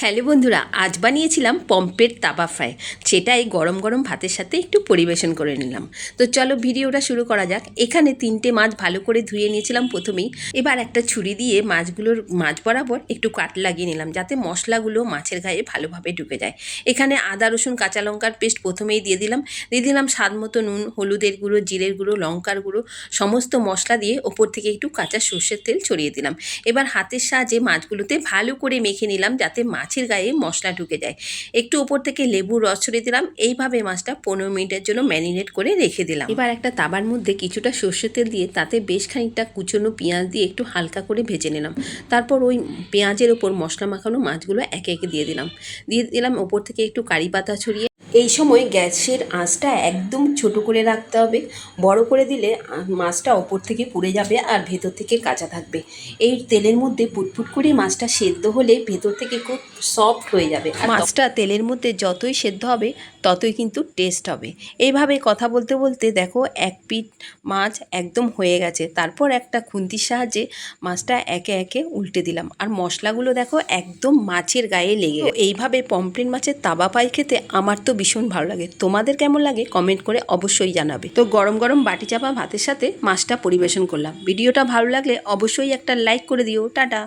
Hello বন্ধুরা, আজ বানিয়েছিলাম পম্পের তাবা ফ্রাই, সেটাই গরম গরম ভাতের সাথে একটু পরিবেশন করে নিলাম। তো চলো ভিডিওটা শুরু করা যাক। এখানে 3টে মাছ ভালো করে ধুয়ে নিয়েছিলাম প্রথমেই। এবার একটা ছুরি দিয়ে মাছ বরাবর একটু কাট লাগিয়ে নিলাম, যাতে মশলাগুলো মাছের গায়ে ভালোভাবে ঢুকে যায়। এখানে আদা রসুন কাঁচা লঙ্কার পেস্ট প্রথমেই দিয়ে দিলাম স্বাদ মতো নুন, হলুদের গুঁড়ো, জিরের গুঁড়ো, লঙ্কার গুঁড়ো, সমস্ত মশলা দিয়ে ওপর থেকে একটু কাঁচা সর্ষের তেল ছড়িয়ে দিলাম। এবার হাতের সাহায্যে মাছগুলোতে ভালো করে মেখে নিলাম, যাতে মাছের গায়ে মশলা ঢুকে যায়। একটু ওপর থেকে লেবুর রস ছড়িয়ে দিলাম। এইভাবে মাছটা 15 মিনিটের জন্য ম্যারিনেট করে রেখে দিলাম। এবার একটা তাবার মধ্যে কিছুটা সর্ষের তেল দিয়ে তাতে বেশ খানিকটা কুচনো পেঁয়াজ দিয়ে একটু হালকা করে ভেজে নিলাম। তারপর ওই পেঁয়াজের ওপর মশলা মাখানো মাছগুলো একে একে দিয়ে দিলাম ওপর থেকে একটু কারি পাতা ছড়িয়ে। এই সময় গ্যাসের আঁচটা একদম ছোট করে রাখতে হবে। বড় করে দিলে মাছটা ওপর থেকে পুড়ে যাবে আর ভেতর থেকে কাঁচা থাকবে। এই তেলের মধ্যে পুটপুট করে মাছটা সেদ্ধ হলে ভেতর থেকে খুব সফট হয়ে যাবে। আর মাছটা তেলের মধ্যে যতই সেদ্ধ হবে ততই কিন্তু টেস্ট হবে। এইভাবে কথা বলতে বলতে দেখো এক পিঠ মাছ একদম হয়ে গেছে। তারপর একটা খুন্তির সাহায্যে মাছটা একে একে উল্টে দিলাম, আর মশলাগুলো দেখো একদম মাছের গায়ে লেগে গেছে। এইভাবে পমফ্রেট মাছের তাবা পাই খেতে আমার তো ভীষণ ভালো লাগে। তোমাদের কেমন লাগে কমেন্ট করে অবশ্যই জানাবে। তো গরম গরম বাটি চাপা ভাতের সাথে মাছটা পরিবেশন করলাম। ভিডিওটা ভালো লাগলে অবশ্যই একটা লাইক করে দিও। টাটা।